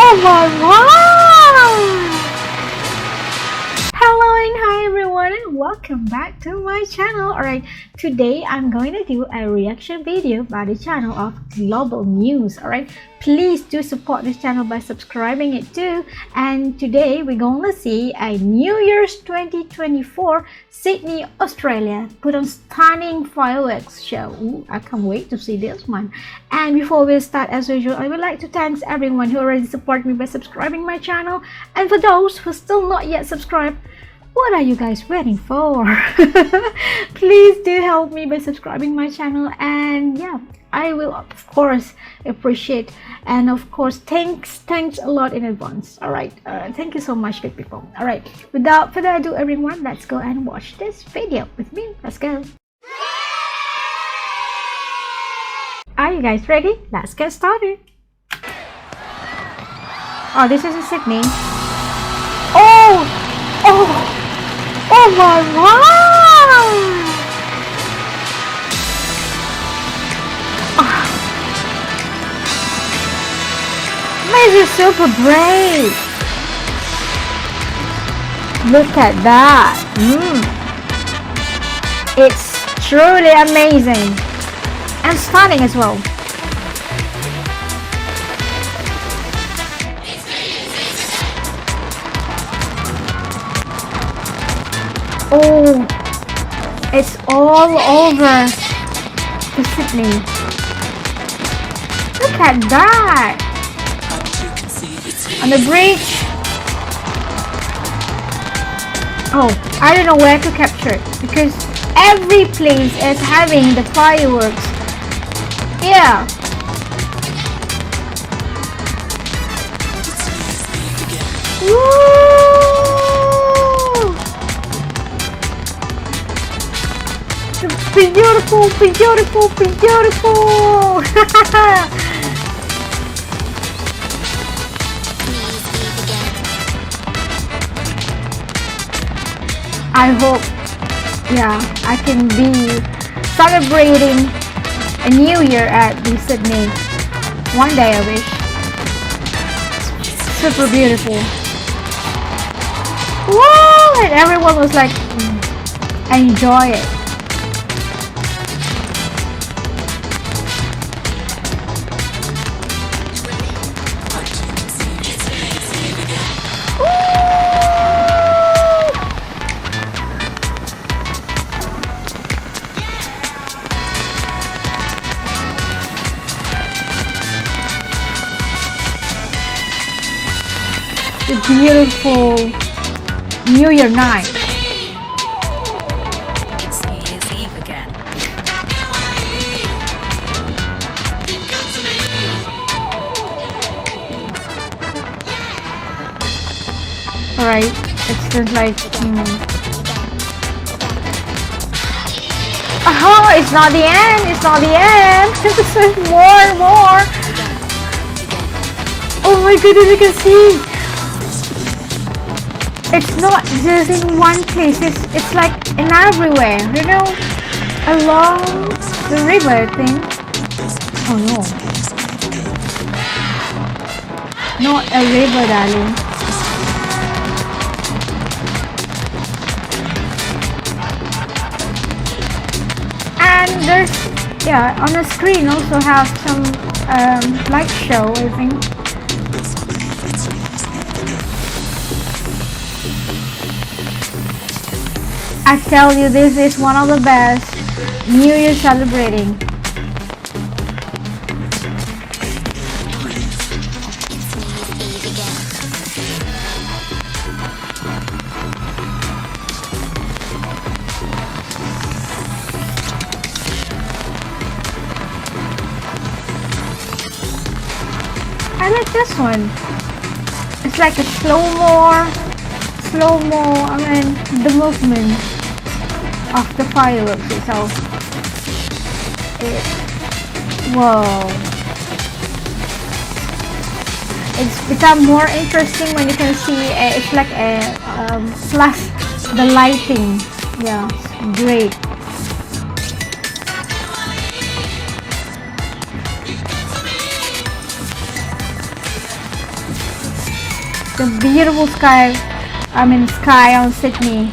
Oh my god! Hello and hi everyone and welcome back to my channel. Alright, today I'm going to do a reaction video by the channel of Global News. Alright, please do support this channel by subscribing it too. And today we're going to see a New Year's 2024 Sydney, Australia put on stunning fireworks show. Ooh, I can't wait to see this one. And before we start, as usual, I would like to thank everyone who already supported me by subscribing my channel. And for those who still not yet subscribed, what are you guys waiting for? Please do help me by subscribing my channel, and yeah, I will of course appreciate, and of course thanks a lot in advance. All right, thank you so much, good people. All right, without further ado everyone, let's go and watch this video with me. Let's go. Are you guys ready? Let's get started. Oh, this is in Sydney. Oh my god! This is super great! Look at that! It's truly amazing! And stunning as well! Oh, it's all over the Sydney. Look at that! On the bridge. Oh, I don't know where to capture it because every place is having the fireworks. Yeah. Woo! Beautiful, beautiful, beautiful. I hope, yeah, I can be celebrating a new year at the Sydney. One day I wish. Super beautiful. Whoa! And everyone was like, enjoy it. The beautiful New Year night. It's New Year's Eve again. Alright, it's just like oh, it's not the end, it's not the end. This is more and more. Oh my goodness, you can see. It's not just in one place, it's like in everywhere, you know, along the river thing. Oh no, not a river, darling. And there's, yeah, on the screen also have some light show, I think. I tell you, this is one of the best New Year celebrating. I like this one. It's like a slow-mo, I mean, the movement of the fireworks itself. Whoa. It's become more interesting when you can see it's like a plus the lighting. Yeah, great. the beautiful sky on Sydney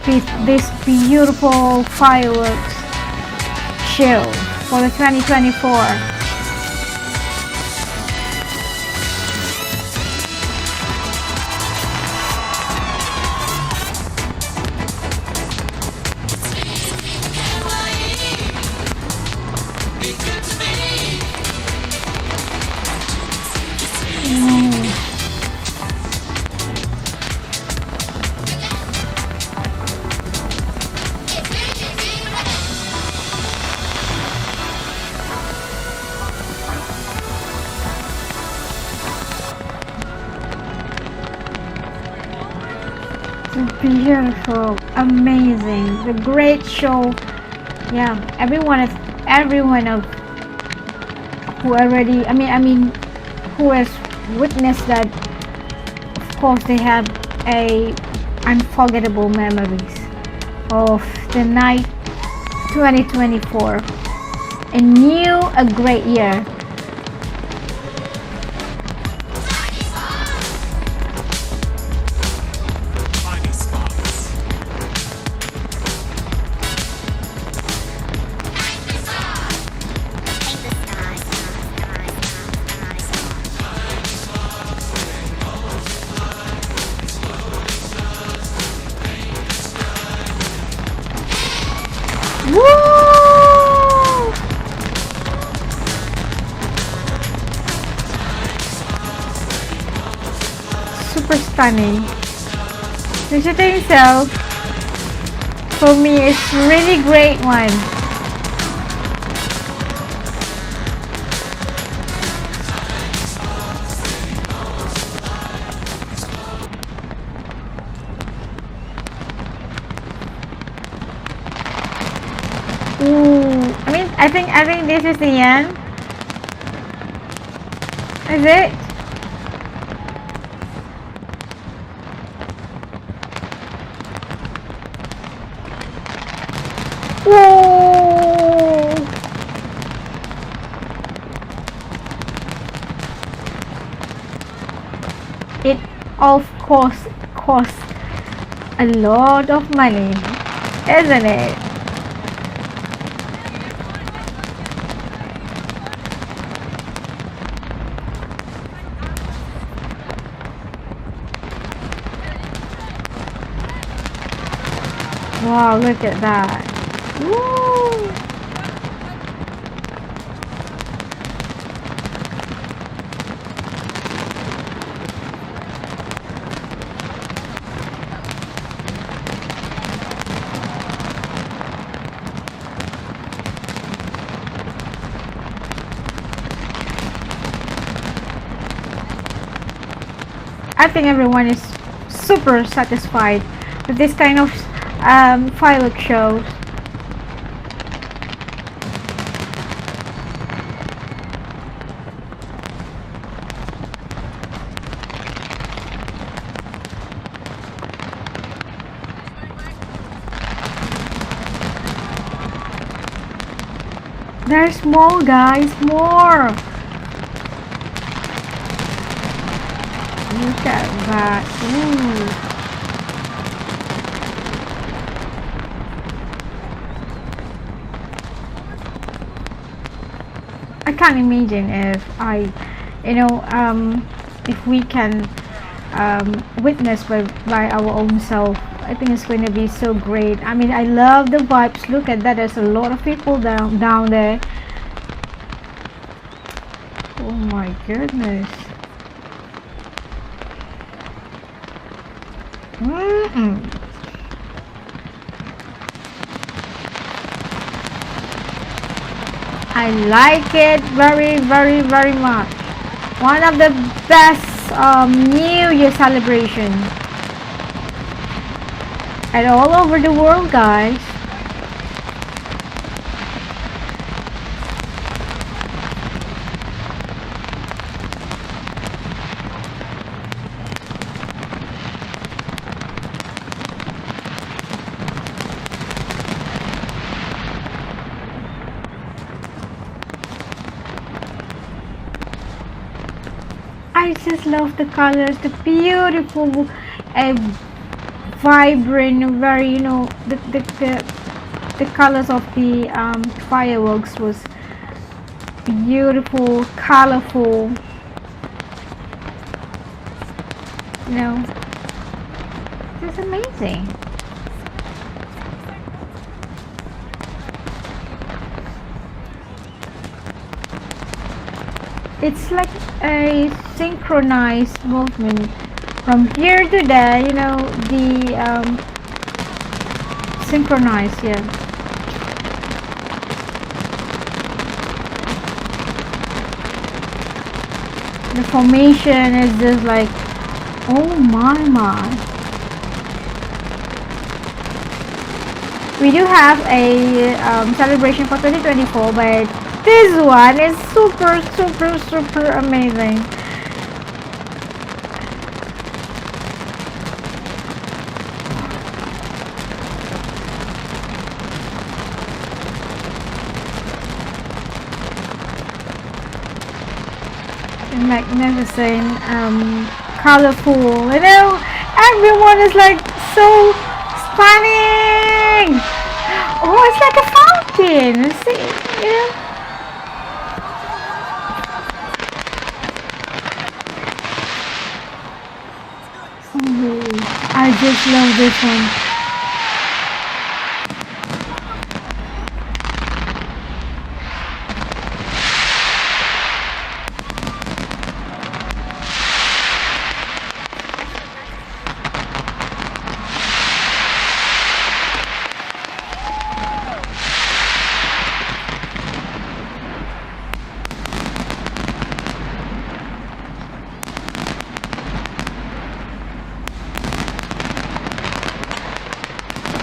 with this beautiful fireworks show for the 2024. Beautiful, amazing, the great show. Yeah, everyone of who already, who has witnessed that. Of course, they have a unforgettable memories of the night 2024, a great year. Woo! Super stunning. Don't you think so? For me, it's really great one. Ooh, I think this is the end. Is it? Whoa! It of course costs a lot of money, isn't it? Wow, look at that. Woo! I think everyone is super satisfied with this kind of fireworks shows. There's more, guys, more. Look at that. Ooh. I can't imagine if we can witness by our own self. I think it's going to be so great. I love the vibes. Look at that. There's a lot of people down there. Oh my goodness. I like it very, very, very much. One of the best New Year celebration. And all over the world, guys. I just love the colors, the beautiful, vibrant, very, the colors of the fireworks was beautiful, colorful. You know, it's amazing. It's like a synchronized movement from here to there. The synchronized, yeah. The formation is just like, oh my. We do have a celebration for 2024, but this one is super amazing. Magnificent, colorful. Everyone is like so stunning. Oh, it's like a fountain. See, Oh, I just love this one.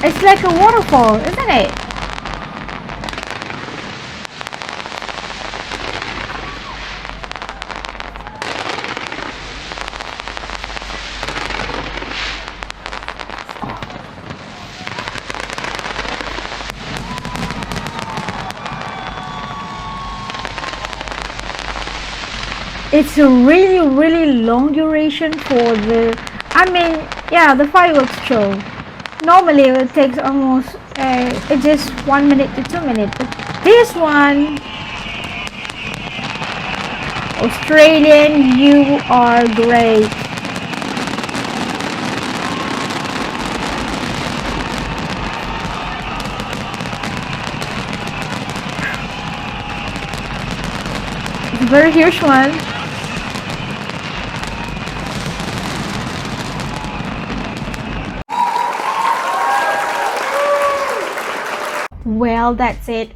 It's like a waterfall, isn't it? It's a really long duration for the fireworks show. Normally it takes almost it's just 1 minute to 2 minutes, but this one, Australian, you are great. It's a very huge one. Well, that's it.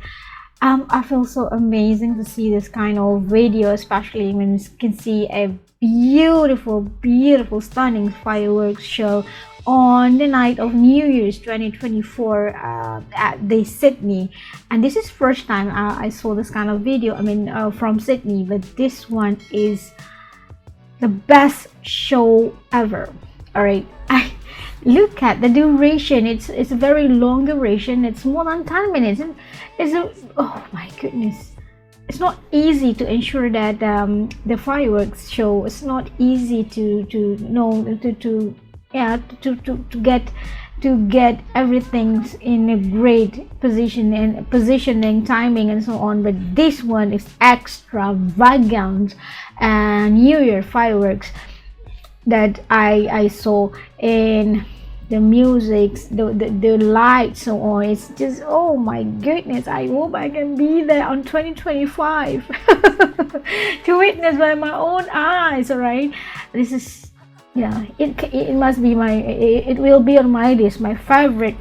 I feel so amazing to see this kind of video, especially when you can see a beautiful, stunning fireworks show on the night of New Year's 2024 at the Sydney. And this is first time I saw this kind of video. From Sydney, but this one is the best show ever. All right. Look at the duration. It's a very long duration. It's more than 10 minutes. And oh my goodness, it's not easy to ensure that the fireworks show, it's not easy to get everything in a great position and positioning, timing, and so on. But this one is extravagant, and New Year fireworks that I saw in the music, the lights, so on. It's just, oh my goodness, I hope I can be there on 2025 to witness by my own eyes. All right, this is, it must be it will be on my list, my favorite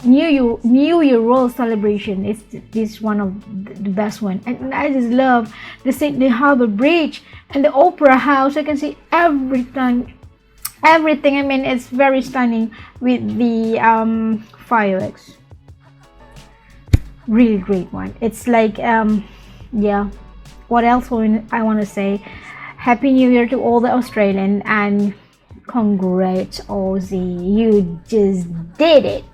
New Year World celebration. It's this one of the best one, and I just love the Sydney Harbour Bridge and the Opera House. I can see everything. It's very stunning with the fireworks. Really great one. It's like what else I want to say? Happy New Year to all the Australian, and congrats Aussie, you just did it.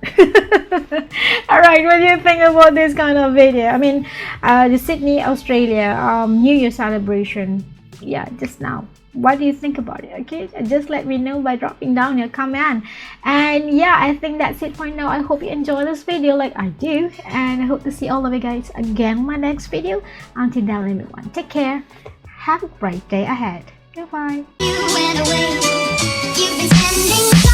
All right, what do you think about this kind of video? The Sydney, Australia New Year celebration yeah, just now. What do you think about it? Okay, just let me know by dropping down your comment. And yeah, I think that's it for now. I hope you enjoy this video like I do, and I hope to see all of you guys again in my next video. Until then, everyone, take care. Have a great day ahead. Goodbye. You went away. You've been spending